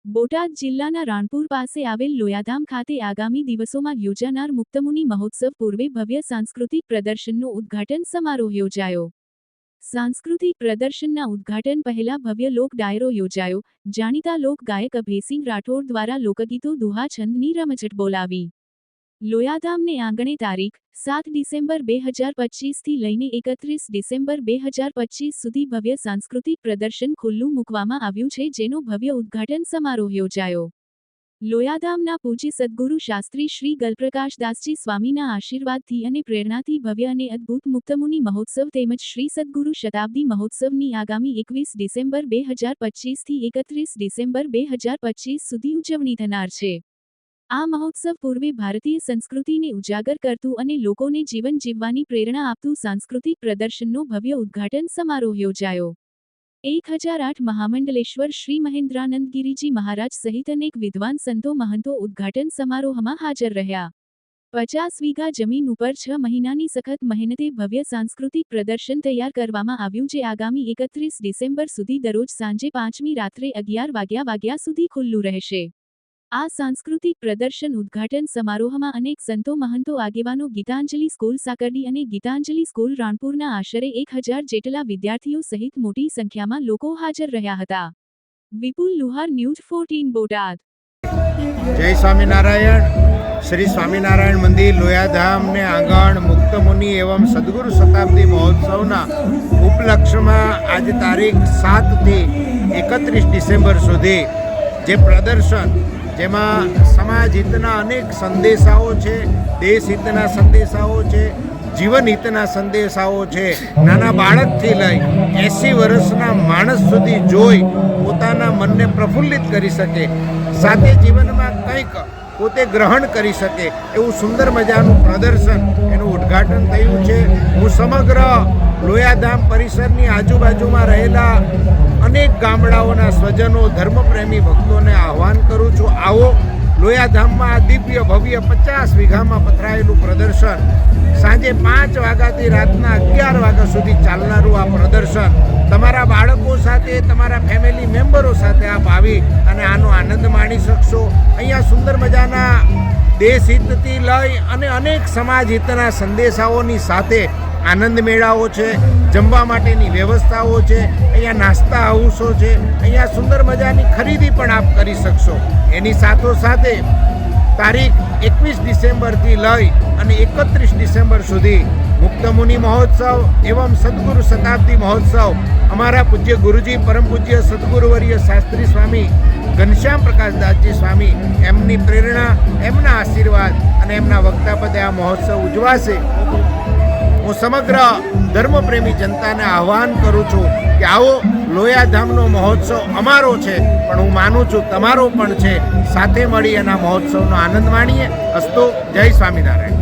બોટાદ જિલ્લાના રાણપુર પાસે આવેલ લોયાધામ ખાતે આગામી દિવસોમાં યોજાનાર મુક્તમુનિ મહોત્સવ પૂર્વે ભવ્ય સાંસ્કૃતિક પ્રદર્શનનો ઉદ્ઘાટન સમારોહ યોજાયો। સાંસ્કૃતિક પ્રદર્શનના ઉદ્ઘાટન પહેલા ભવ્ય લોક ડાયરો યોજાયો। જાણીતા લોક ગાયક અભયસિંહ રાઠોડ દ્વારા લોકગીતો દુહા છંદની રમઝટ બોલાવી। લોયાધામને આંગણે તારીખ 7 ડિસેમ્બર 2025 થી લઈને 31 ડિસેમ્બર 2025 સુધી ભવ્ય સાંસ્કૃતિક પ્રદર્શન ખુલ્લું મૂકવામાં આવ્યું છે, જેનો ભવ્ય ઉદ્ઘાટન સમારોહ યોજાયો। લોયાધામના પૂજ્ય સદ્ગુરુ શાસ્ત્રી શ્રી ગલપ્રકાશદાસજી સ્વામીના આશીર્વાદથી અને પ્રેરણાથી ભવ્ય અને અદ્ભુત મુક્તમુનિ મહોત્સવ તેમજ શ્રી સદ્ગુરુ શતાબ્દી મહોત્સવની આગામી 21 ડિસેમ્બર 2025 થી 31 ડિસેમ્બર 2025 સુધી ઉજવણી થનાર છે। આ મહોત્સવ પૂર્વે ભારતીય સંસ્કૃતિને ઉજાગર કરતું અને લોકોને જીવન જીવવાની પ્રેરણા આપતું સાંસ્કૃતિક પ્રદર્શનનો ભવ્ય ઉદ્ઘાટન સમારોહ યોજાયો। 1008 મહામંડલેશ્વર શ્રી મહેન્દ્રાનંદ ગિરિજી મહારાજ સહિત અનેક વિદ્વાન સંતો મહંતો ઉદ્ઘાટન સમારોહમાં હાજર રહ્યા। 50 વીઘા જમીન ઉપર 6 મહિનાની સખત મહેનતે ભવ્ય સાંસ્કૃતિક પ્રદર્શન તૈયાર કરવામાં આવ્યું, જે આગામી 31 ડિસેમ્બર સુધી દરરોજ સાંજે 5મી રાત્રે 11 વાગ્યા સુધી ખુલ્લું રહેશે। આ સાંસ્કૃતિક પ્રદર્શન ઉદ્ઘાટન સમારોહમાં અનેક સંતો મહંતો આગેવાનો ગીતાંજલિ સ્કૂલ સાકરડી અને ગીતાંજલિ સ્કૂલ રાણપુરના આશરે 1000 જેટલા વિદ્યાર્થીઓ સહિત મોટી સંખ્યામાં લોકો હાજર રહ્યા હતા। વિપુલ લુહાર, ન્યૂઝ 14 બોટાદ। જય સ્વામિનારાયણ। શ્રી સ્વામિનારાયણ મંદિર લોયાધામને આંગણ મુક્તમુનિ એવં સદગુરુ શતાબ્દી મહોત્સવના ઉપલક્ષ્યમાં આજે તારીખ 7 થી 31 ડિસેમ્બર સુધી જે પ્રદર્શન, જેમાં સમાજ હિતના અનેક સંદેશાઓ છે, દેશ હિતના સંદેશાઓ છે, જીવન હિતના સંદેશાઓ છે, નાના બાળકથી લઈ 80 વર્ષના માણસ સુધી જોઈ પોતાના મનને પ્રફુલ્લિત કરી શકે, સાથે જીવનમાં કંઈક પોતે ગ્રહણ કરી શકે એવું સુંદર મજાનું પ્રદર્શન, એનું ઉદ્ઘાટન થયું છે। હું સમગ્ર લોયાધામ પરિસરની આજુબાજુમાં રહેલા અનેક ગામડાઓના સ્વજનો, ધર્મપ્રેમી ભક્તોને આહ્વાન કરું છું, આવો લોયાધામમાં આ દિવ્ય ભવ્ય 50 વીઘામાં પથરાયેલું પ્રદર્શન સાંજે 5 વાગ્યાથી રાતના 11 વાગ્યા સુધી ચાલનારું આ પ્રદર્શન તમારા બાળકો સાથે, તમારા ફેમિલી મેમ્બરો સાથે આપ આવી અને આનો આનંદ માણી શકશો। અહીંયા સુંદર મજાના દેશ હિતથી લઈ અને અનેક સમાજ હિતના સંદેશાઓની સાથે આનંદ મેળાઓ છે, જમવા માટેની વ્યવસ્થાઓ છે, અહીંયા નાસ્તા હાઉસો છે, અહીંયા સુંદર મજાની ખરીદી પણ આપ કરી શકશો। એની સાથોસાથે તારીખ 21 ડિસેમ્બરથી લઈ અને 31 ડિસેમ્બર સુધી મુક્તમુનિ મહોત્સવ એવં સદગુરુ શતાબ્દી મહોત્સવ અમારા પૂજ્ય ગુરુજી પરમ પૂજ્ય સદગુરુવર્ય શાસ્ત્રી સ્વામી ઘનશ્યામ પ્રકાશદાસજી સ્વામી, એમની પ્રેરણા, એમના આશીર્વાદ અને એમના વક્તાપદે આ મહોત્સવ ઉજવાશે। હું સમગ્ર ધર્મપ્રેમી જનતાને આહ્વાન કરું છું કે આવો લોયાધામનો મહોત્સવ અમારો છે, પણ હું માનું છું તમારો પણ છે, સાથે મળી એના મહોત્સવનો આનંદ માણીએ। અસ્તુ, જય સ્વામિનારાયણ।